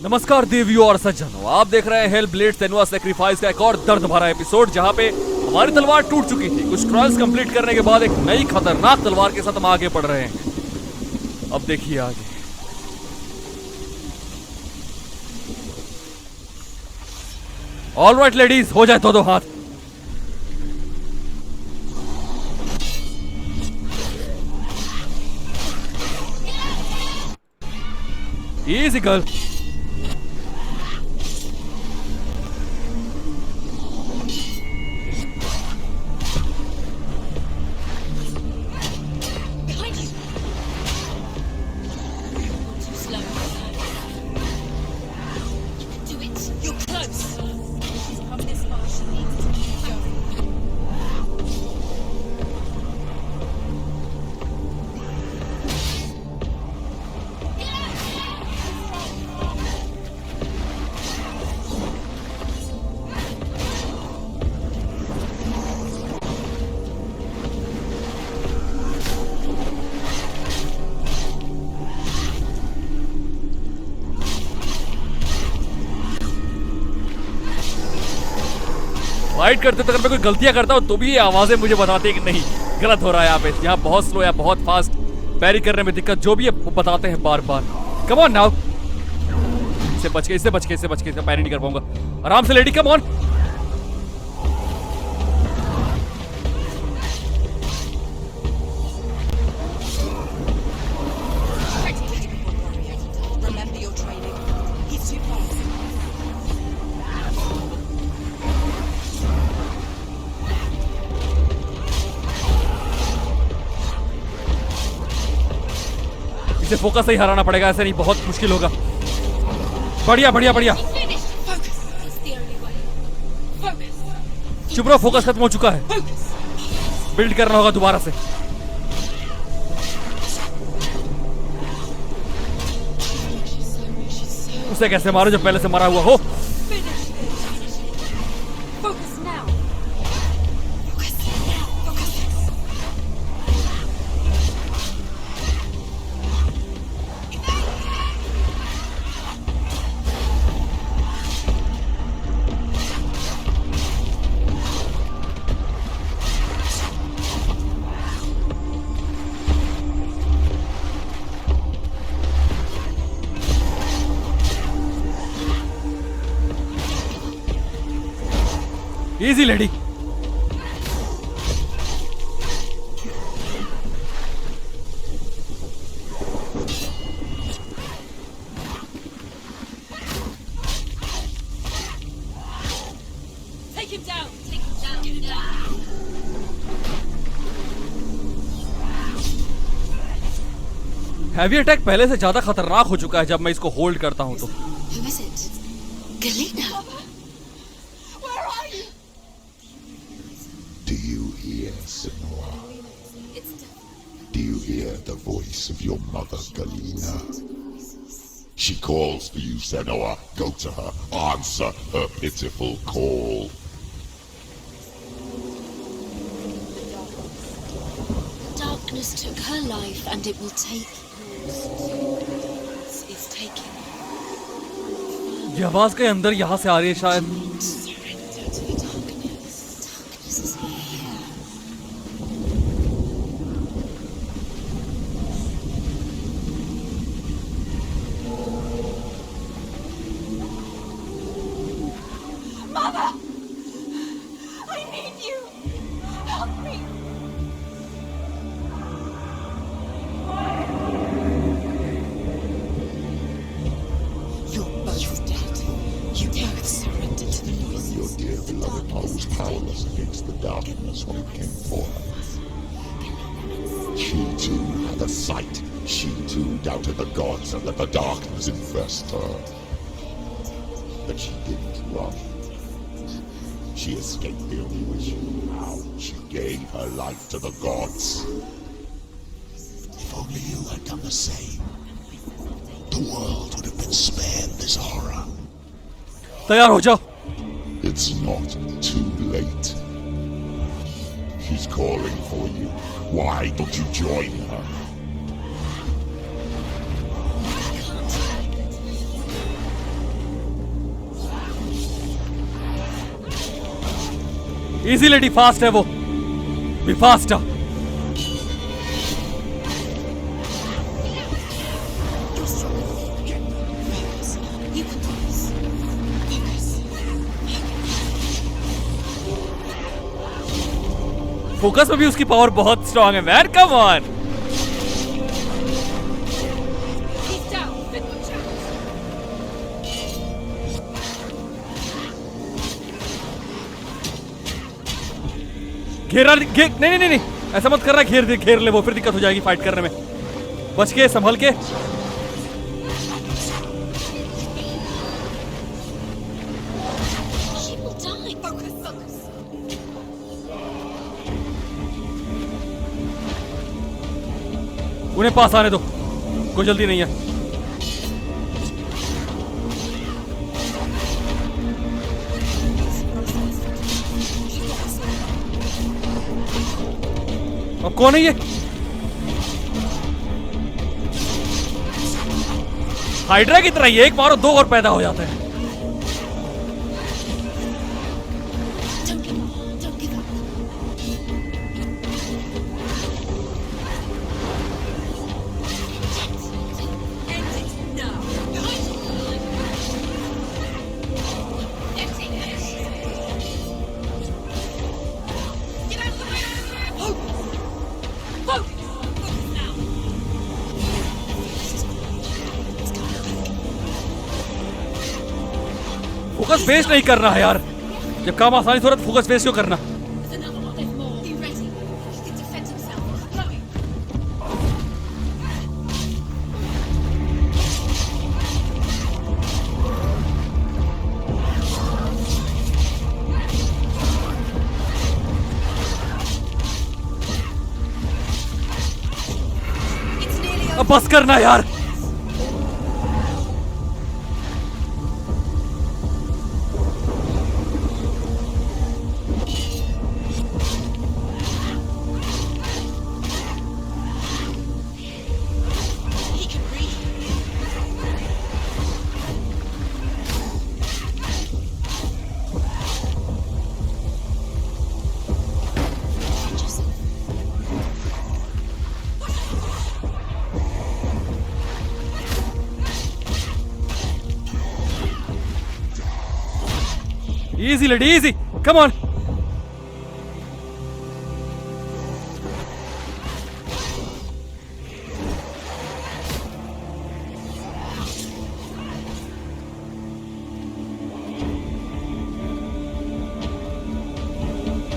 नमस्कार देवियों और सज्जनों, आप देख रहे हैं हेल ब्लेड सेनुआ सैक्रिफाइस का एक और दर्द भरा एपिसोड, जहां पे हमारी तलवार टूट चुकी थी। कुछ ट्रायल्स कंप्लीट करने के बाद एक नई खतरनाक तलवार के साथ हम आगे बढ़ रहे हैं। अब देखिए आगे। ऑलराइट लेडीज, हो जाए तो दो हाथ। Easy girl. फाइट करते तो अगर मैं कोई गलतियां करता हूं तो भी ये आवाजें मुझे बताती है कि नहीं गलत हो रहा है। यहाँ पे यहाँ बहुत स्लो या बहुत फास्ट, पैरी करने में दिक्कत, जो भी है बताते हैं बार बार। कम ऑन नाउ, इससे बच के पैरी नहीं कर पाऊंगा। आराम से लेडी, कम ऑन। इसे फोकस से ही हराना पड़ेगा, ऐसे नहीं बहुत मुश्किल होगा। बढ़िया बढ़िया बढ़िया, चुप रहो, फोकस खत्म हो चुका है। बिल्ड करना होगा दोबारा से। उसे कैसे मारो जब पहले से मरा हुआ हो। Easy lady. Take him down. Take him down. Get him down. Heavy attack पहले से ज्यादा खतरनाक हो चुका है जब मैं इसको होल्ड करता हूं तो। Who is it? Galena. Do you hear, Senua? Do you hear the voice of your mother, Galena? She calls for you, Senua. Go to her. Answer her pitiful call. Darkness took her life, and it will take yours. It's taking. ये आवाज के अंदर यहाँ से आ रही है शायद। Surrender to the darkness. Darkness is here. Mother! I need you! Help me! You're both dead. You both surrendered to the voices. Your dear beloved mother was powerless against the darkness when it came for her. She too had a sight. She too doubted the gods and let the darkness infest her. But she didn't run. She escaped the only way she knew how. She gave her life to the gods. If only you had done the same, the world would have been spared this horror. तैयार हो जाओ। It's not too late. She's calling for you. Why don't you join her? Easy lady, fast है वो, be fast. You're stronger than me. Focus. You can do this. Focus. Focus में भी उसकी power बहुत strong है man, come on. He's down. Then watch out. घेरा नहीं नहीं नहीं, ऐसा मत करना, घेर ले वो, फिर दिक्कत हो जाएगी फाइट करने में। बच के, संभल के। She will die. Focus. Focus. उन्हें पास आने दो, कोई जल्दी नहीं है। अब कौन है ये? हाइड्रा की तरह ही, एक मारो दो और पैदा हो जाते हैं। Don't give up. Don't give up. End it now. Behind you. Empty it. Get out of the way. Focus. Focus. Focus now. It's coming back. Focus waste नहीं करना है यार, जब काम आसानी से हो रहा है तो फोकस वेस्ट क्यों करना? There's another one. There's more. Be ready. He can defend himself. Chloe. It's nearly अब बस करना यार। He can breathe. Joseph. Easy lady, easy, come on.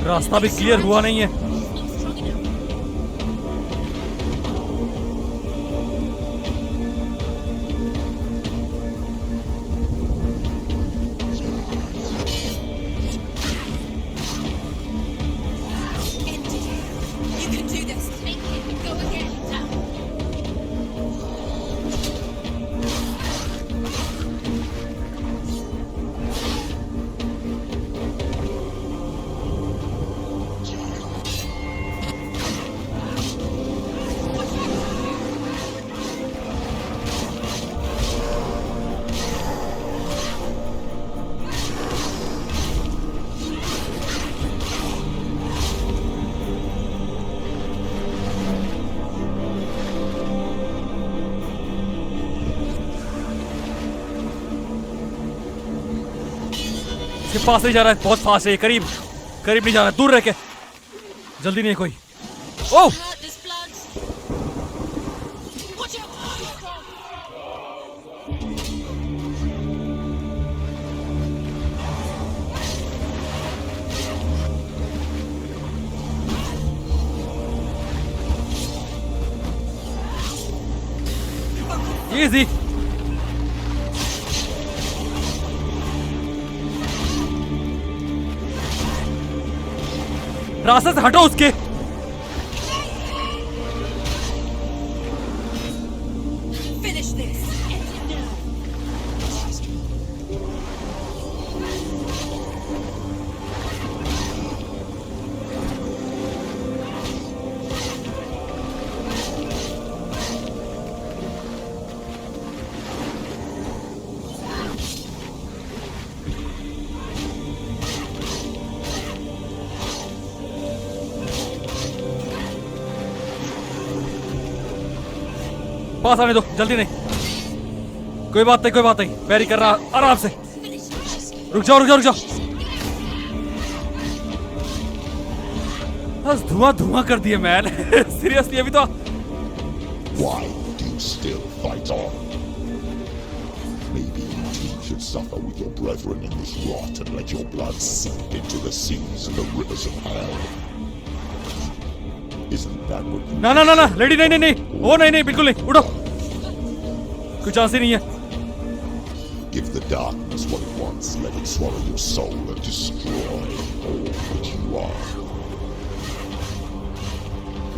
रास्ता भी क्लियर हुआ नहीं है। Not strong enough. End it. You can do this. Take it and go again. Down. इसके पास नहीं जा रहा है, बहुत फास्ट है ये, करीब करीब नहीं जा रहा है, दूर रह के, जल्दी नहीं है कोई। ओह, Hurt, there's blood. Watch out. Easy. रास्ते से हटो उसके। Finish this. End it now. पास आने दो, जल्दी नहीं। कोई बात नहीं, कोई बात नहीं, पैरी कर रहा, आराम से। रुक जाओ, रुक जाओ, रुक जाओ। बस धुआं धुआं कर दिए मैन। सीरियसली अभी तो। Why do you still fight on? Maybe you too should suffer with your brethren in this rot and let your blood seep into the seas and the rivers of hell. Isn't that what you... ना ना ना ना, lady नहीं नहीं नहीं, वो नहीं नहीं, बिल्कुल नहीं, उठो। कुछ चांस ही नहीं है। Give the darkness what it wants, let it swallow your soul and destroy all that you are.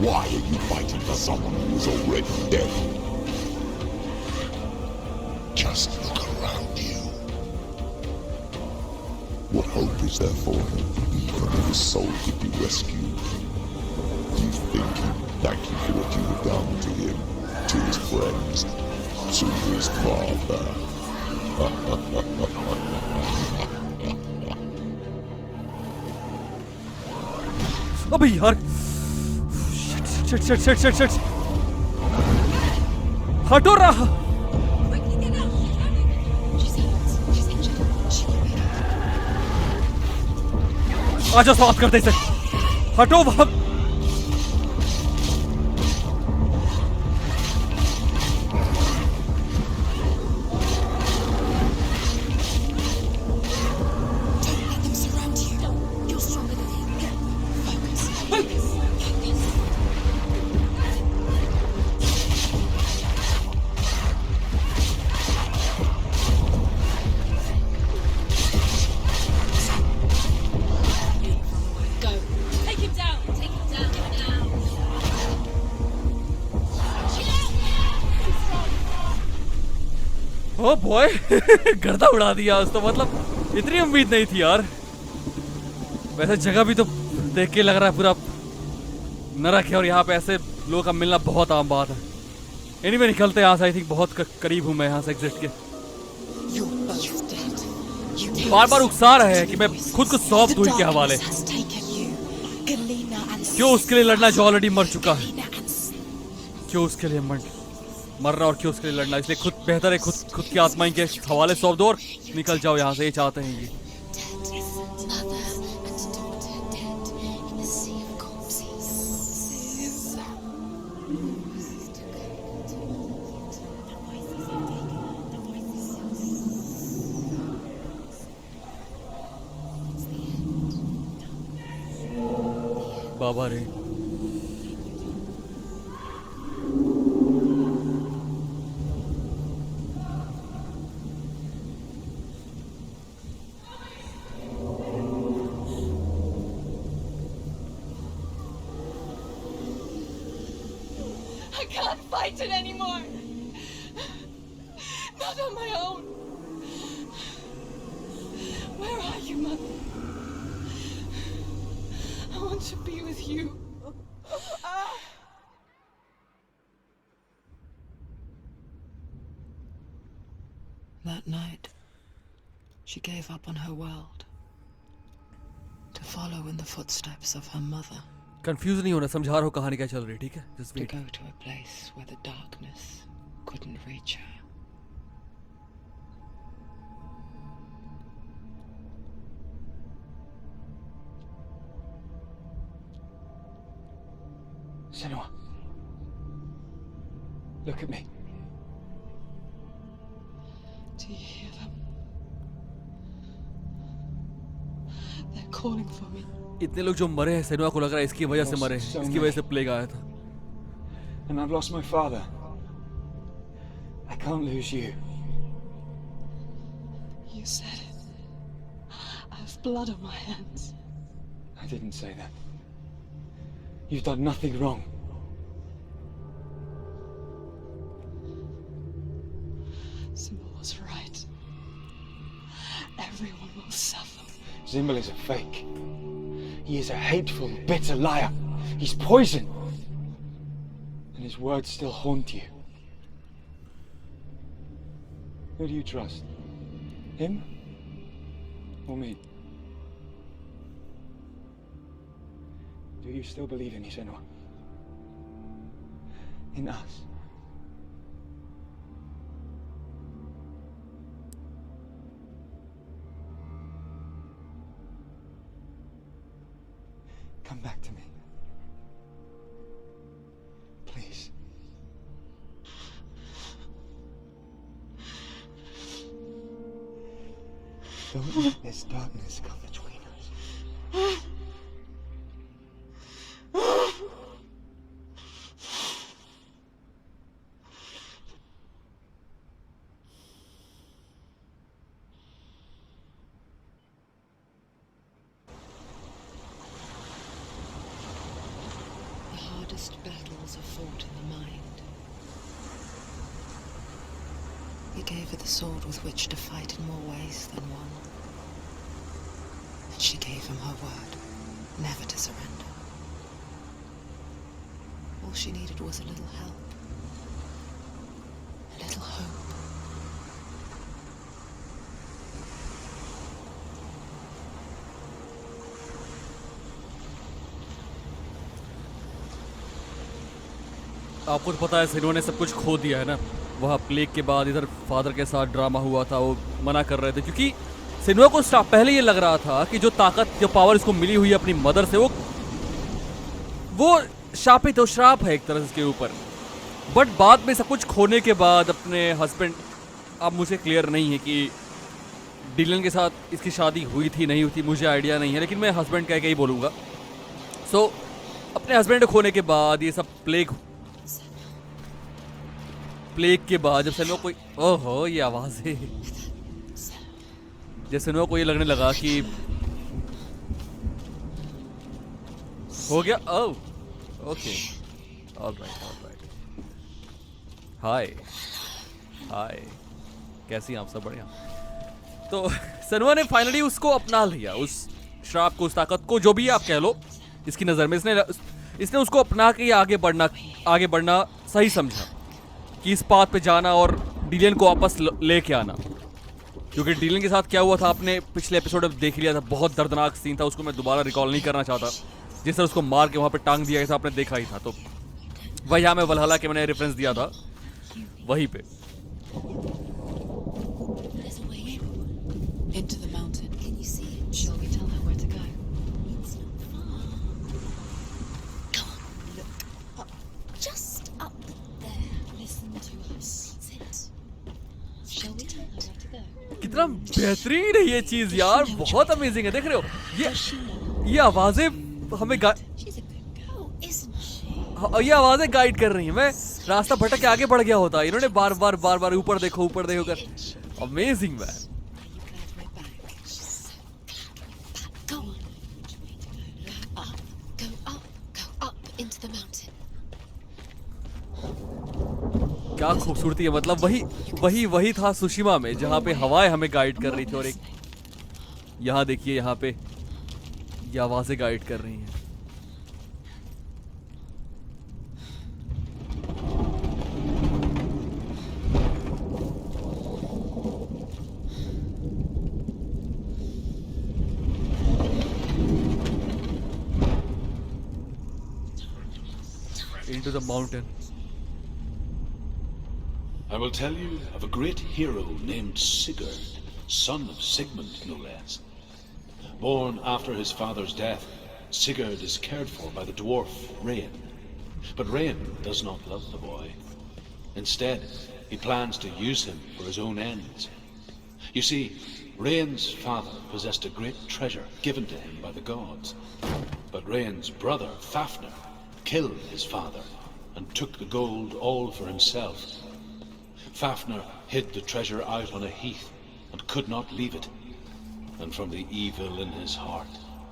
Why are you fighting for someone who is already dead? Just look around you. What hope is there for him, even if his soul could be rescued? Do you think he'd thank you for what you have done to him, to his friends, to his father? अबे यार, shit shit shit shit shit, हटो रहा। आजा स्वागत करते इसे, हटो वहां। ओ बॉय, गर्दा उड़ा दिया आज तो, मतलब इतनी उम्मीद नहीं थी यार। वैसे जगह भी तो देख के लग रहा है पूरा नरक है, और यहाँ पे ऐसे लोगों का मिलना बहुत आम बात है। एनीवे निकलते हैं यहाँ से, आई थिंक बहुत करीब हूँ मैं यहाँ से एग्जिट के। बार बार उकसा रहे हैं कि मैं खुद को सौंप दूं इनके हवाले। क्यों उसके लिए लड़ना जो ऑलरेडी मर चुका है? क्यों उसके लिए मर रहा, और क्यों उसके लिए लड़ना? इसलिए खुद बेहतर है खुद की आत्मा इनके हवाले सौंप दो और निकल जाओ यहाँ से। ये चाहते हैं ये। बाबा रे, I can't fight it anymore. Not on my own. Where are you, Mother? I want to be with you. That night, she gave up on her world to follow in the footsteps of her mother. Confuse नहीं होना, समझा रहा हूँ कहानी क्या चल रही है, ठीक है? Just To wait. go to a place where the darkness couldn't reach her. Senua, look at me. Do you hear them? They're calling for me. इतने लोग जो मरे हैं, सेनुआ को लग रहा है इसकी वजह से मरे हैं, इसकी वजह से प्लेग आया था। And I've lost my father. I can't lose you. You said it. I have blood on my hands. I didn't say that. You've done nothing wrong. Symbol was right. Everyone will suffer. Zimbel is a fake. He is a hateful, bitter liar. He's poison. And his words still haunt you. Who do you trust? Him? Or me? Do you still believe in me, Senua? In us? Come back to me. Please. Don't let this darkness come between us. The hardest battles are fought in the mind. He gave her the sword with which to fight in more ways than one. And she gave him her word, never to surrender. All she needed was a little help. A little hope. आपको तो पता है सिन्हो ने सब कुछ खो दिया है ना। वहाँ प्लेग के बाद इधर फादर के साथ ड्रामा हुआ था, वो मना कर रहे थे क्योंकि सिन्हो को पहले ये लग रहा था कि जो ताकत जो पावर इसको मिली हुई है अपनी मदर से वो शापित हो, श्राप है एक तरह से इसके ऊपर। बट बाद में सब कुछ खोने के बाद अपने हस्बैंड, अब मुझे क्लियर नहीं है कि डिलन के साथ इसकी शादी हुई थी नहीं हुई थी, मुझे आइडिया नहीं है, लेकिन मैं हस्बैंड कह के ही बोलूँगा। सो अपने हस्बैंड को खोने के बाद ये सब प्लेग के बाद जब सिन्हो कोई, ओहो ये आवाज़ें, जब सिन्हो को ये लगने लगा कि हो गया। Oh okay, alright. हाय कैसी हैं आप सब? बढ़िया। तो सिन्हो ने फाइनली उसको अपना लिया, उस श्राप को, उस ताकत को, जो भी आप कह लो इसकी नज़र में। इसने उसको अपना के आगे बढ़ना सही समझा कि इस पाथ पे जाना और डिलियन को वापस लेके आना। क्योंकि डिलियन के साथ क्या हुआ था आपने पिछले एपिसोड में देख लिया था, बहुत दर्दनाक सीन था, उसको मैं दोबारा रिकॉल नहीं करना चाहता। जिस तरह उसको मार के वहाँ पे टांग दिया गया था आपने देखा ही था। तो वही यहाँ में वलहला के मैंने रेफरेंस दिया था वहीं पे। There's a way Into the mountain. Can you see it? Shall we tell her where to go? It's not far. Come on, look up. Just up there. Listen to us. That's it. Shall we tell her where to go? कितना बेहतरीन है ये चीज यार, बहुत amazing है। देख रहे हो ये आवाजें हमें She's a good girl, isn't she? ये आवाजें गाइड कर रही हैं। मैं रास्ता भटक के आगे बढ़ गया होता, इन्होंने बार बार ऊपर देखो कर। Amazing man. Glad we're back. Go on. Go up into the mountain. क्या खूबसूरती है, मतलब वही था सुशिमा में, जहाँ पे हवाएं हमें गाइड कर रही थी। और एक यहाँ देखिए, यहाँ पे ये आवाजें गाइड कर रही हैं। Into the mountain. I will tell you of a great hero named Sigurd, son of Sigmund, no less. Born after his father's death, Sigurd is cared for by the dwarf Rain. But Rain does not love the boy. Instead, he plans to use him for his own ends. You see, Rain's father possessed a great treasure given to him by the gods. But Rain's brother, Fafnir, killed his father and took the gold all for himself. Fafnir hid the treasure out on a heath and could not leave it. And from the evil in his heart,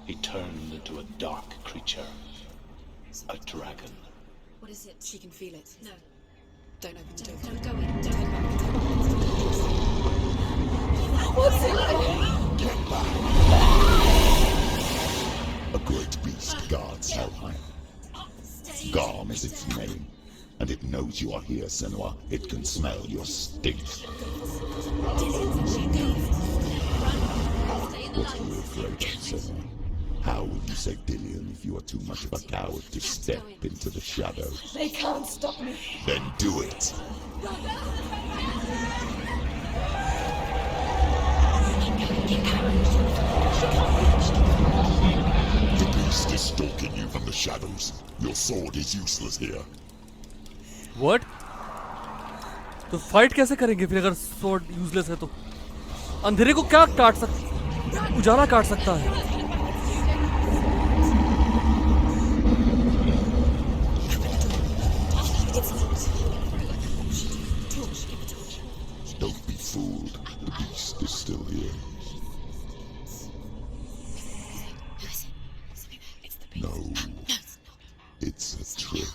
he turned into a dark creature. A dragon. What is it? She can feel it. No. Don't open the door. Don't go in. Don't go back. What's it like? Get back. A great beast guards Helheim. Garm is its name, and it knows you are here, Senua. It can smell your stink. What are you afraid of, Senua? How will you save Dillion if you are too much of a coward to step into the shadows? They can't stop me. Then do it! The beast is stalking the shadows. Your sword is useless here. What? तो fight कैसे करेंगे फिर अगर sword useless है तो? अंधेरे को क्या काट सकता, उजाला काट सकता है? Don't be fooled. The beast is still here. No. It's a trick.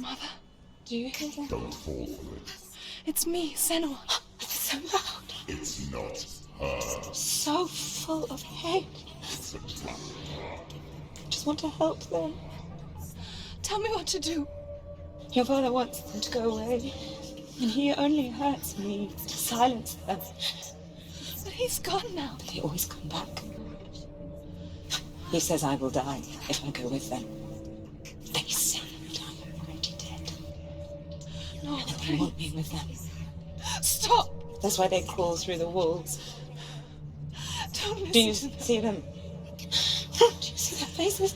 Mother, do you hear that? Don't fall for it. It's me, Senua. It's so loud. It's not her. So full of hate. It's a trap. Just want to help them. Tell me what to do. Your father wants them to go away, and he only hurts me to silence them. But he's gone now. But they always come back. He says I will die if I go with them. They say that I'm already dead. No, and they want me with them. Stop! That's why they crawl through the walls. Don't listen. Do you see them? Do you see their faces?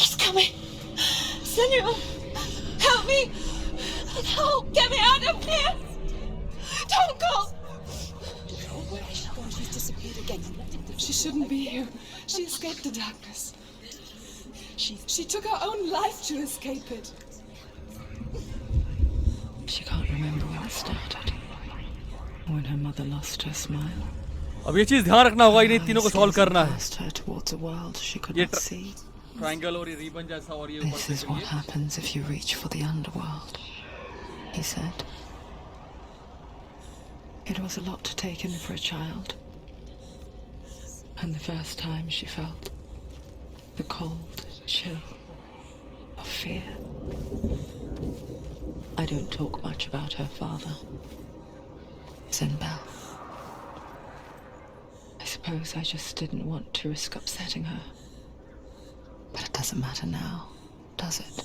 He's coming. Senua, help me. Help, get me out of here. Don't go. She's disappeared again. She shouldn't be here. She escaped the darkness. She took her own life to escape it. She can't remember when it started. When her mother lost her smile. अब ये चीज ध्यान रखना होगा, इन्हें तीनों को solve करना है। Lost her towards a world she could ये not see. ट्रायंगल और ये रिबन जैसा और ये ऊपर This से is what happens if you reach for the underworld, he said. It was a lot to take in for a child. And the first time she felt the cold chill of fear. I don't talk much about her father, Zinbel. I suppose I just didn't want to risk upsetting her. But it doesn't matter now, does it?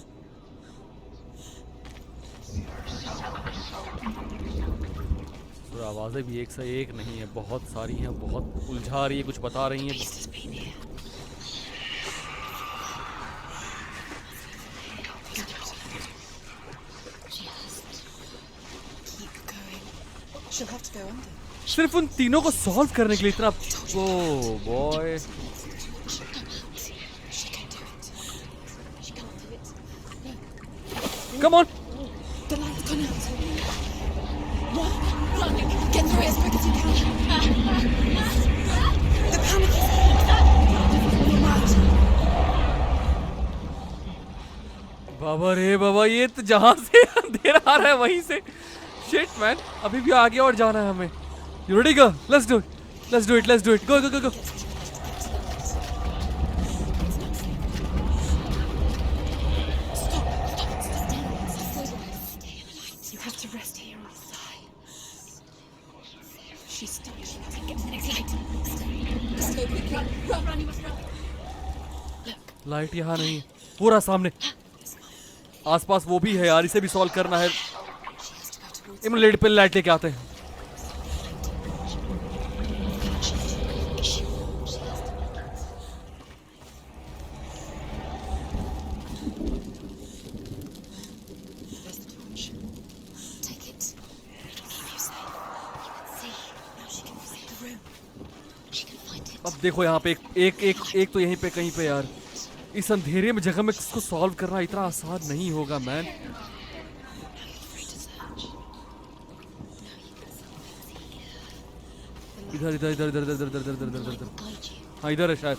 तो आवाजें भी एक से एक नहीं है, बहुत सारी हैं, बहुत उलझा रही है, कुछ बता रही हैं। सिर्फ उन तीनों को सॉल्व करने के लिए इतना, oh boy. Come on! The light's gone out. Run! Get through it as quick as you can. The panic is बाबा रे बाबा, ये तो जहां से अंधेरा आ रहा है वहीं से। Shit man, अभी भी आगे और जाना है हमें। You ready girl? Let's do it. Let's do it. Let's do it. Go go go go. Light यहाँ नहीं है, पूरा सामने, आसपास वो भी है यार, इसे भी सॉल्व करना है। इमलेट पे लाइट लेके आते हैं। अब देखो यहाँ पे एक तो यहीं पे कहीं पे यार, इस अंधेरे में जगह में इसको सॉल्व करना इतना आसान नहीं होगा मैन। इधर इधर इधर इधर इधर इधर इधर इधर इधर, हाँ इधर है शायद।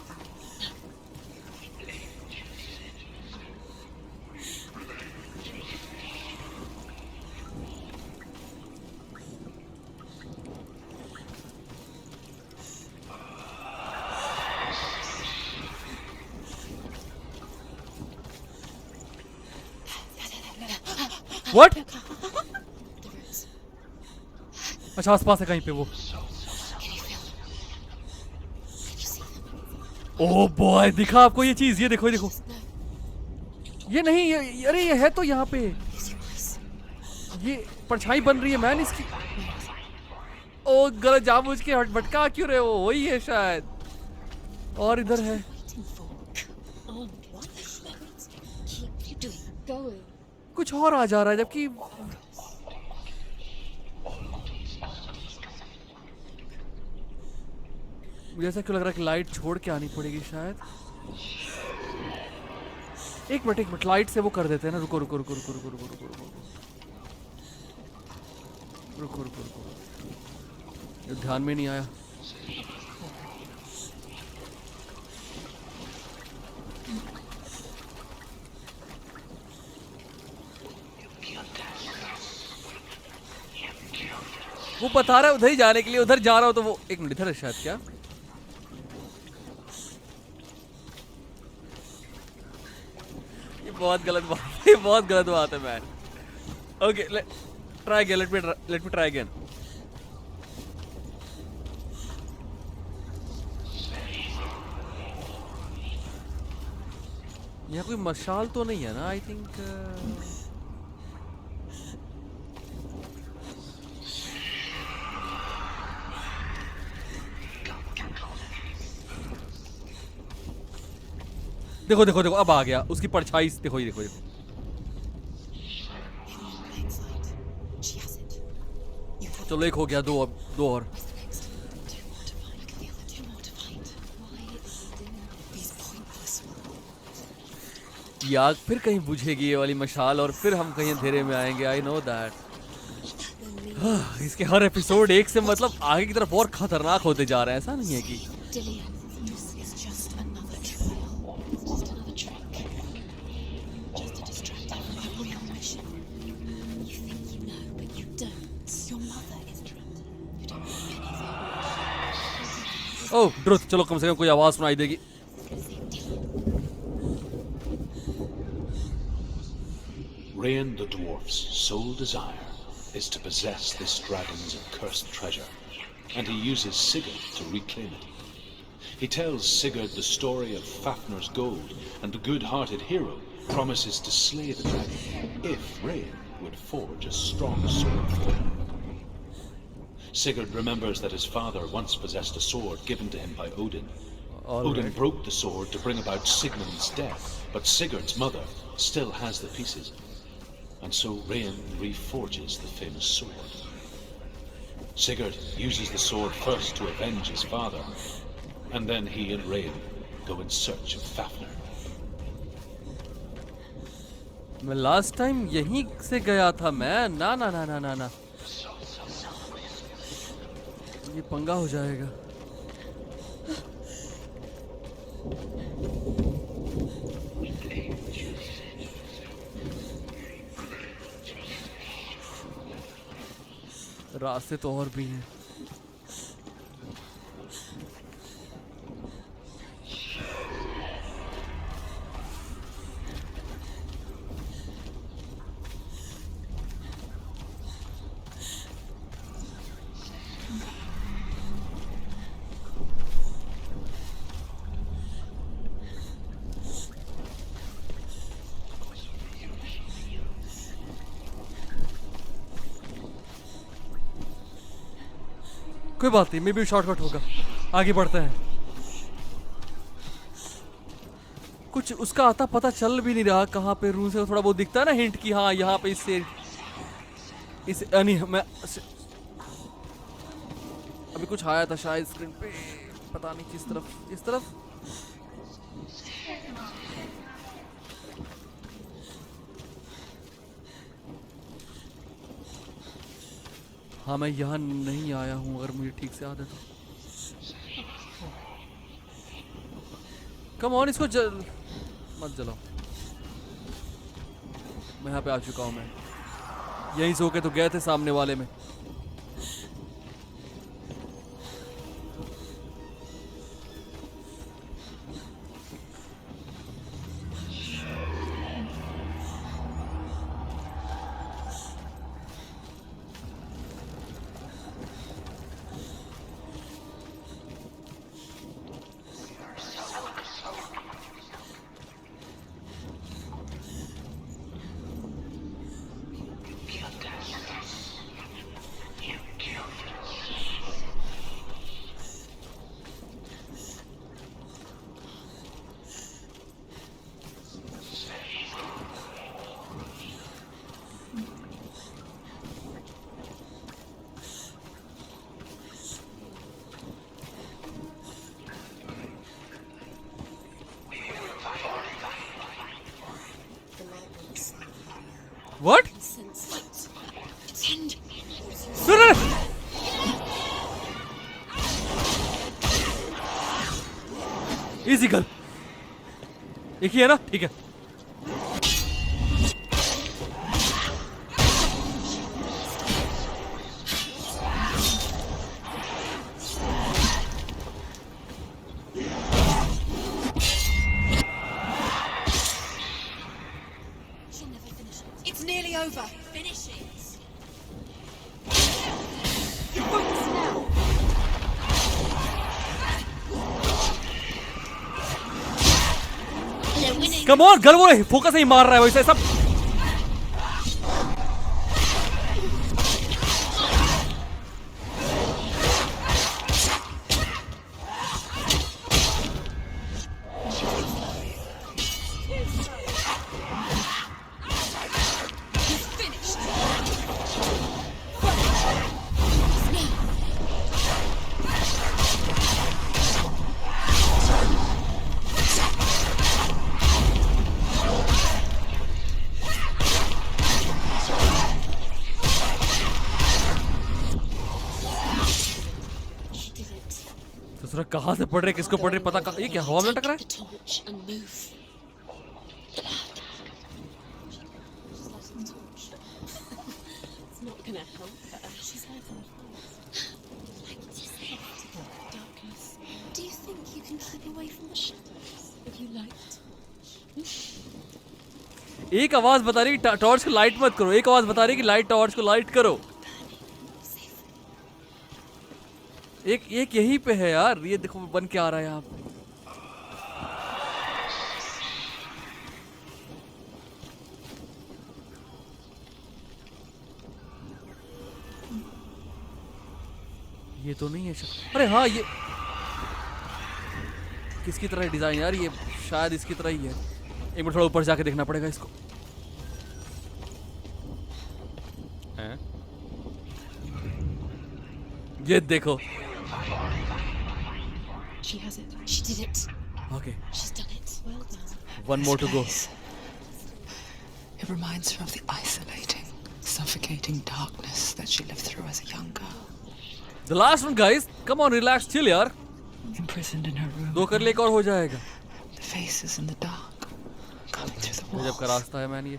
What? अच्छा आसपास है कहीं पे वो। ओह बॉय, दिखा आपको ये चीज? ये देखो ये देखो, ये नहीं, ये अरे ये है तो यहाँ पे, ये परछाई बन रही है मैन इसकी। ओ गलत जानबूझ के भटका क्यों रहे हो? वही है शायद, और इधर है। Waiting for. Come on, get to the boat. Keep you doing. Going. कुछ और आ जा रहा है जबकि मुझे ऐसा क्यों लग रहा है कि लाइट छोड़ के आनी पड़ेगी शायद। एक मिनट, लाइट से वो कर देते हैं ना। रुको रुको रुको रुको रुको रुको रुको रुको रुको रुको रुको, ये ध्यान में नहीं आया। वो बता रहा है उधर ही जाने के लिए, उधर जा रहा हो तो वो एक मिनट इधर है शायद। क्या ये बहुत गलत बात, ये बहुत गलत बात है man. Okay try again, let me try again. यहाँ कोई मशाल तो नहीं है ना? आई थिंक देखो देखो देखो, अब आ गया उसकी परछाई। देखो ये देखो देखो। She has it. You have चलो एक हो गया, दो और। next. Two more to find. The other two more to find. Why are you doing these pointless ये आग फिर कहीं बुझेगी ये वाली मशाल, और फिर हम कहीं अंधेरे में आएंगे। I know that. इसके हर एपिसोड एक से मतलब आगे की तरफ और खतरनाक होते जा रहे हैं। ऐसा नहीं है कि Dillian, this is just another trial. Just another trick. Just to distract him from my real mission. You think you know, but you don't. Your mother is trapped. You don't know anything. ओह ड्रुथ, चलो कम से कम कोई आवाज सुनाई देगी। Save Dillian. Rain the dwarf's sole desire is to possess this dragon's accursed treasure, and he uses Sigurd to reclaim it. He tells Sigurd the story of Fafnir's gold, and the good-hearted hero promises to slay the dragon if Rain would forge a strong sword for him. Sigurd remembers that his father once possessed a sword given to him by Odin. Odin broke the sword to bring about Sigmund's death, but Sigurd's mother still has the pieces. And so Rain reforges the famous sword. Sigurd uses the sword first to avenge his father, and then he and Rain go in search of Fafnir. मैं last time यहीं से गया था मैं। ना ना ना ना ना ना, ये पंगा हो जाएगा। रास्ते तो और भी हैं। कोई बात नहीं, मे भी शॉर्टकट होगा। आगे बढ़ते हैं। कुछ उसका आता पता चल भी नहीं रहा कहाँ पे रूम से थोड़ा बहुत दिखता है ना हिंट कि हाँ यहाँ पे इससे इस नहीं मैं अभी कुछ आया था शायद स्क्रीन पे, पता नहीं किस तरफ। इस तरफ हाँ, मैं यहाँ नहीं आया हूँ अगर मुझे ठीक से याद है तो। कम ऑन, इसको मत जलाओ। मैं यहाँ पे आ चुका हूँ। मैं यहीं सो के तो गए थे सामने वाले में। Pretend. सुन इजी गल एक ही है ना ठीक है She'll never finish it. It's nearly over. Finish it. Focus now. They're winning. Come on गल वो फोकस नहीं मार रहा है वैसे सब Finished. She did it. दूसरा कहाँ से पढ़ रहे किसको पढ़ रहे पता ये क्या हवा में लटक रहा Take the torch and move. It's not gonna help her. She's level. Darkness. Do you think you can keep away from the shadows if you liked? है एक आवाज बता रही है टॉर्च को लाइट मत करो एक आवाज बता रही है कि लाइट टॉर्च को लाइट करो एक यहीं पे है यार ये देखो बन के आ रहा है यहाँ पे ये तो नहीं है अरे हाँ ये किसकी तरह डिजाइन यार ये शायद इसकी तरह ही है एक बार थोड़ा ऊपर जाके देखना पड़ेगा इसको हैं? ये देखो She has it. She did it. Okay She's done it. Well done. One more to go It reminds her of the isolating, suffocating darkness that she lived through as a young girl. The last one guys come on relax chill यार Imprisoned in her room, दो कर ले एक और हो जाएगा the faces in the dark, coming through the गजब का walls. रास्ता है मैन ये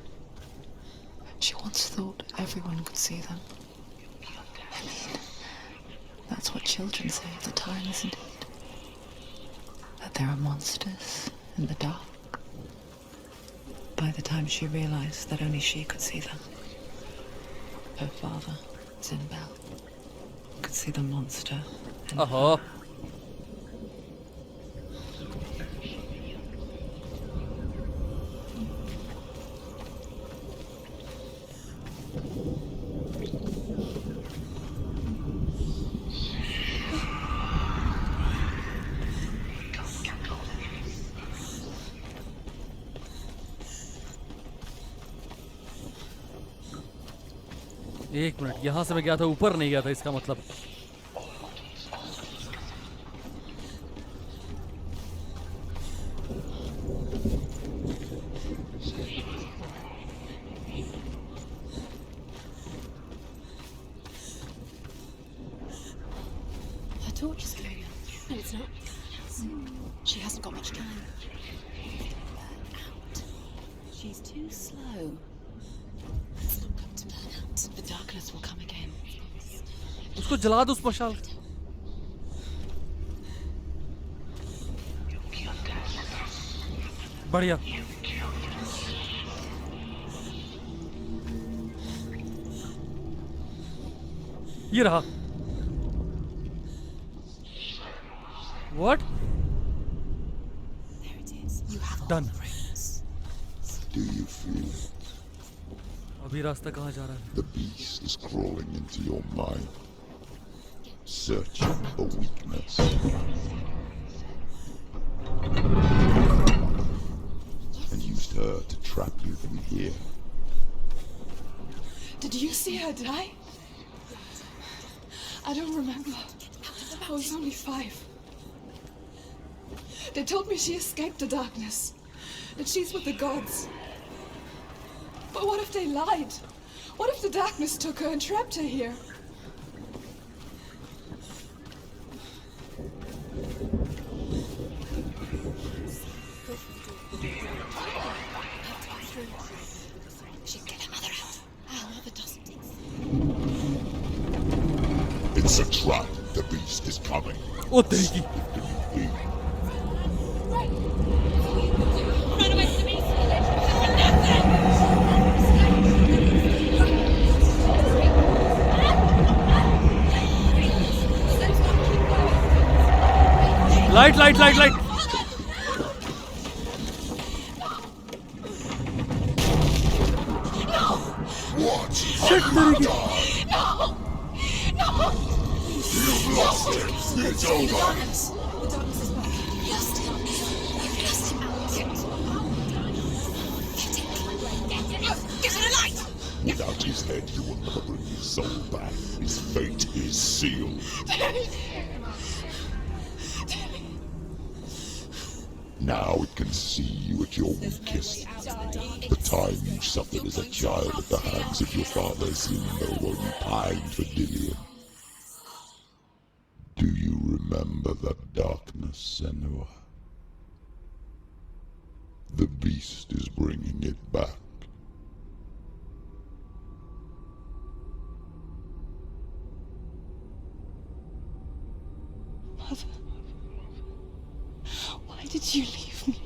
She once thought everyone could see them. I mean, that's what children say of the time, isn't it? That there are monsters in the dark. By the time she realized that only she could see them, her father, Zinbel, could see the monster in ओहो एक minute यहाँ से मैं गया था ऊपर नहीं गया था इसका मतलब Her torch is going on. No, it's not. She hasn't got much time. Out. She's too slow. It's not going to burn out. The darkness will come again. उसको जला दो उस मशाल बढ़िया ये रहा What? There it is. You have all Done. the rings. Do you feel अभी रास्ता कहाँ जा रहा है the beast is crawling into your mind, searching for weakness? And used her to trap you in here. Did you see her die? I don't remember. I was only 5. They told me she escaped the darkness, that she's with the gods. But what if they lied? What if the darkness took her and trapped her here? She'll get her mother out. Our mother doesn't. It's a trap. The beast is coming. ओ तेरी की Run away from me! Light light light light What? Shit तेरी की You've lost it. It's over. The darkness is back. Lost him. You've lost him out. Get it. Get to the light! Without his head, he will never bring his soul back. His fate is sealed. Now it can see you at your weakest. The time you suffered as a child at the hands of your father Zindo while you pined for Dillion. Do you remember that darkness, Senua? The beast is bringing it back. Mother, why did you leave me?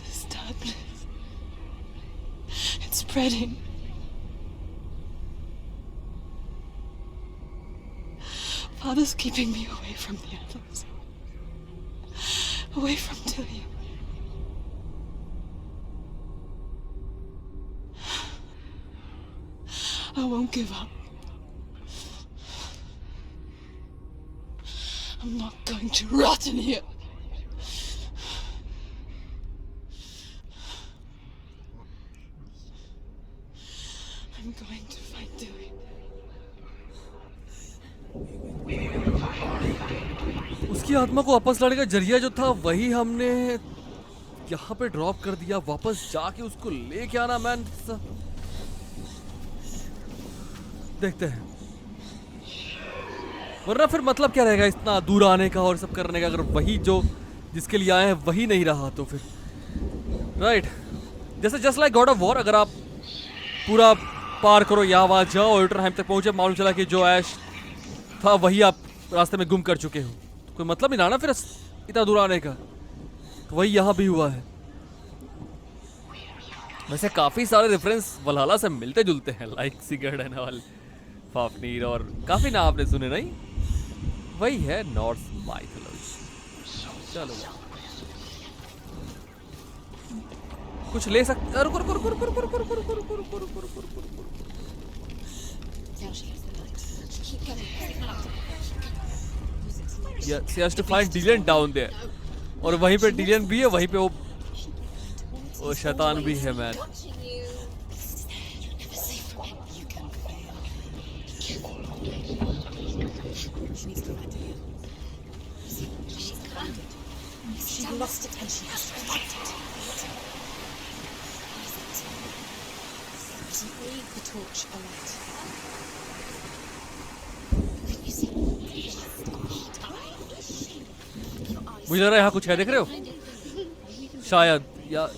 This darkness, it's spreading. Father's keeping me away from the others. Away from Dillion. I won't give up. I'm not going to rot in here. I'm going to fight Dillion. उसकी आत्मा को वापस लाने का जरिया जो था वही हमने यहाँ पे ड्रॉप कर दिया. वापस जाके उसको लेके आना मैन. देखते हैं वरना फिर मतलब क्या रहेगा इतना दूर आने का और सब करने का अगर वही जो जिसके लिए आए हैं वही नहीं रहा तो फिर राइट. जैसे just like God of war अगर आप पूरा पार करो यहाँ वहाँ जाओ और टाइम तक पहुंचे मालूम चला कि जो ऐश था वही आप रास्ते में गुम कर चुके हो तो कोई मतलब नहीं ना फिर इतना दूर आने का. तो वही यहाँ भी हुआ है. वैसे काफी सारे रेफरेंस वलहला से मिलते जुलते हैं लाइक सिगर्ड एंड ऑल फाफनीर और काफी नाम आपने सुने नहीं. वही है नॉर्थ माइथोलॉजी. चलो कुछ ले सकते. अरे रुको रुको रुको रुको रुको रुको रुको रुको रुको रुको रुको रुको रुको रुको. Now she gets the light. Keep going. Signal up. Yeah, she has to find Dillion down there. और वहीं पे Dillion भी है वहीं पे वो शैतान भी है man. Watching you. You're never safe from him. You can fail. She needs to find Dillion. She's found it. She lost it and she has to fight it. Doesn't leave the torch alight. Can you see? मुझे लग रहा है यहाँ कुछ है. देख रहे हो शायद या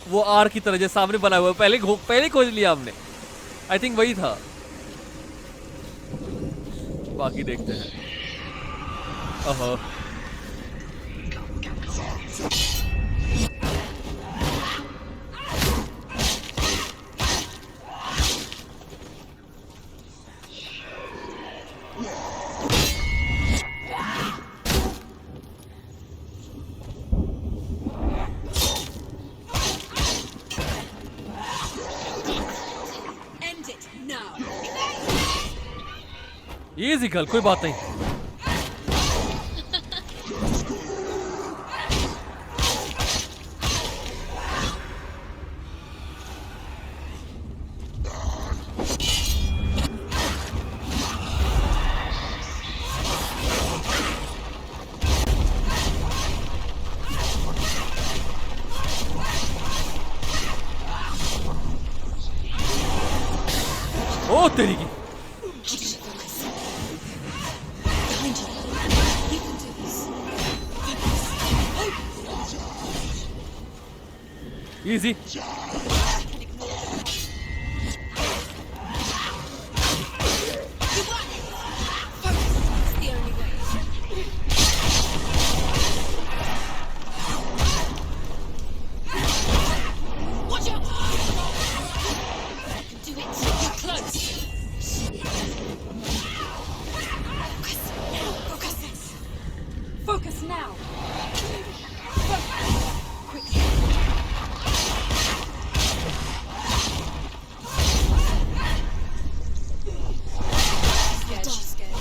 वो आर की तरह जैसे सामने बना हुआ है. पहले खोज लिया हमने. आई थिंक वही था. बाकी देखते हैं. ओहो End it now. इजी कल कोई बात नहीं. ओ तेरी की। Behind you. You can do this. Easy. It's the only way. Watch out! You can do it. You're close. Focus. Focus now. Quickly. Scared. She's scared.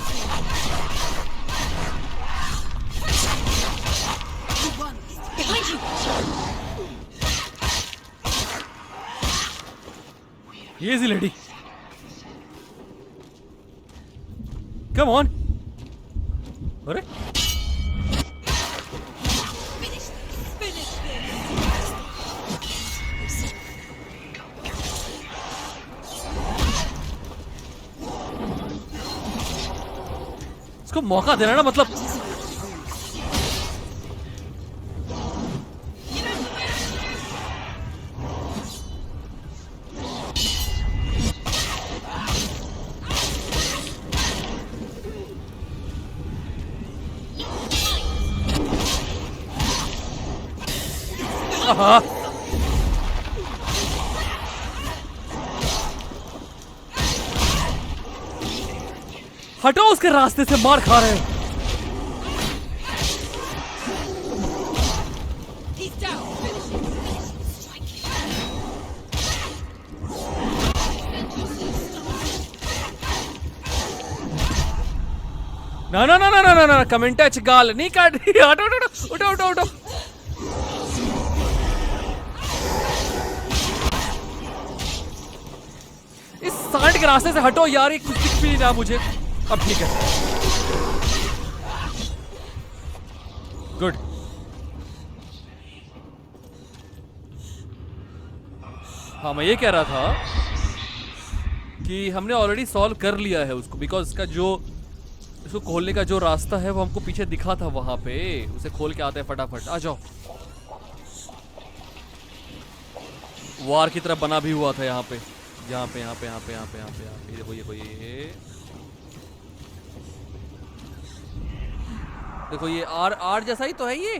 You won. Behind you. Easy, lady. Come on. अरे Finish this. Finish this. इसको मौका देना ना, मतलब हाँ। हटो उसके रास्ते से, मार खा रहे हैं। He's down. Finish it. Strike him. ना ना ना ना ना ना ना कमेंट अच्छ गाल नहीं काट रही। हटो हटो उठो उठो उठो। इस सांड के रास्ते से हटो यार, ये कुछ दिख भी नहीं रहा मुझे। अब ठीक है, गुड। हाँ मैं ये कह रहा था कि हमने ऑलरेडी सॉल्व कर लिया है उसको, बिकॉज इसका जो इसको खोलने का जो रास्ता है वो हमको पीछे दिखा था वहां पे। उसे खोल के आते हैं फटाफट। आ जाओ। वार की तरह बना भी हुआ था यहाँ पे, यहाँ पे यहाँ पे यहाँ पे यहाँ पे यहाँ पे यहाँ पे। देखो ये देखो ये आर जैसा ही तो है ये।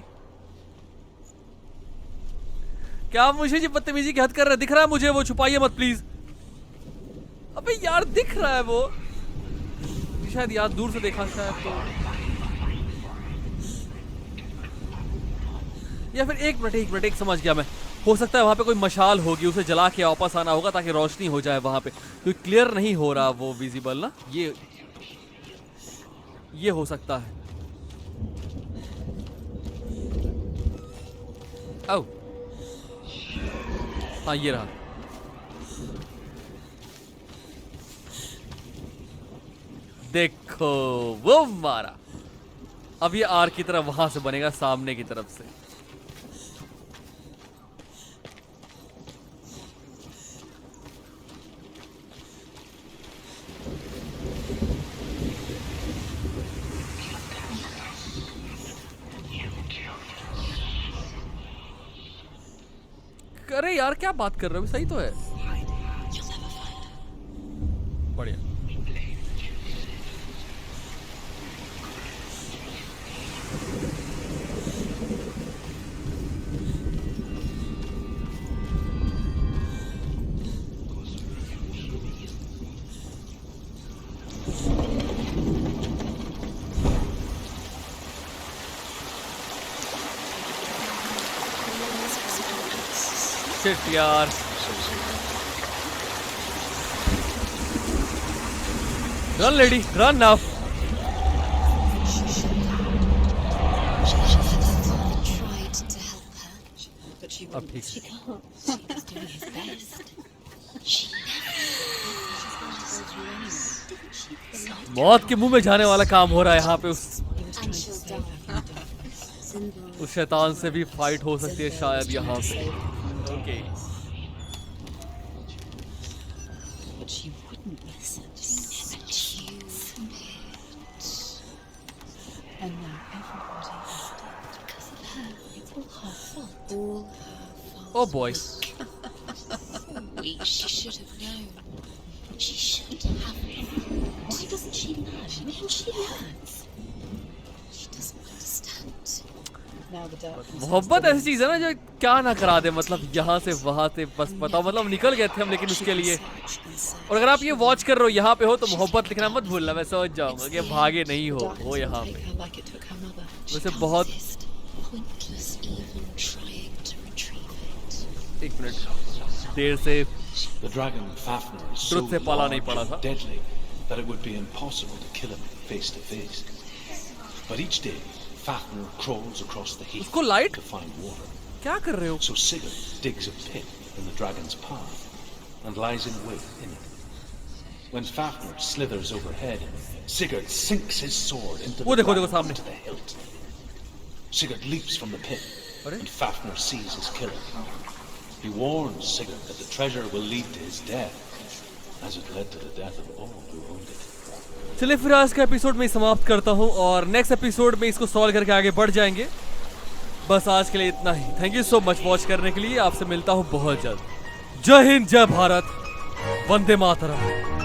क्या मुझे जी बदतमीजी की हद कर रहा है? दिख रहा है मुझे वो, छुपाइए मत प्लीज। अबे यार दिख रहा है वो, शायद यार दूर से देखा शायद तो, या फिर एक मिनट समझ गया मैं। हो सकता है वहां पे कोई मशाल होगी, उसे जला के वापस आना होगा ताकि रोशनी हो जाए वहां पे, क्योंकि क्लियर नहीं हो रहा वो विजिबल ना। ये हो सकता है। आओ हाँ ये रहा। देखो वो मारा। अब ये आर की तरह वहां से बनेगा, सामने की तरफ से। अरे यार क्या बात कर रहे हो, सही तो है। बढ़िया। शिट यार, run lady run now. Tried to help her, but she अब ठीक she can't. She was doing his best. She never. मौत के मुंह में जाने वाला काम हो रहा है यहाँ पे। And she'll die. उस शैतान से भी फाइट हो सकती है शायद यहाँ पे। Okay But she would wouldn't listen. Accuse it. And now everybody is dead because of her. It's all her fault. All her fault. Oh boy. Weak. She should have known. She should have known. Why doesn't she learn? Maybe she learns. She doesn't understand. Now the darkness. मोहब्बत ऐसी चीज है ना जो क्या ना करा दे, मतलब यहाँ से वहां से बस बताओ, मतलब निकल गए थे हम लेकिन उसके लिए। और अगर आप ये वॉच कर रहे हो यहाँ पे हो तो मोहब्बत लिखना मत भूलना, मैं समझ जाऊंगा कि भागे नहीं हो यहाँ पे। Like it took her mother. वैसे बहुत Pointless even trying to retrieve it. एक मिनट देर से The dragon Fafnir is so Truth se pala nahi large pada and tha. deadly that it would be impossible to kill him face to face. But each day, Fafnir crawls across the heath उसको light to find water. क्या कर रहे हो? So Sigurd digs a pit in the dragon's path and lies in wait in it. When Fafnir slithers overhead, Sigurd sinks his sword into वो the देखो dragon सामने। to the hilt. Sigurd leaps from the pit, अरे? and Fafnir sees his killer. He warns Sigurd that the treasure will lead to his death, as it led to the death of all who owned it. चलिए फिर आज का episode में समाप्त करता हूँ और नेक्स्ट एपिसोड में इसको सॉल्व करके आगे बढ़ जाएंगे। बस आज के लिए इतना ही। Thank you so much watch करने के लिए। आपसे मिलता हूँ बहुत जल्द। जय हिंद, जय भारत, वंदे मातरम।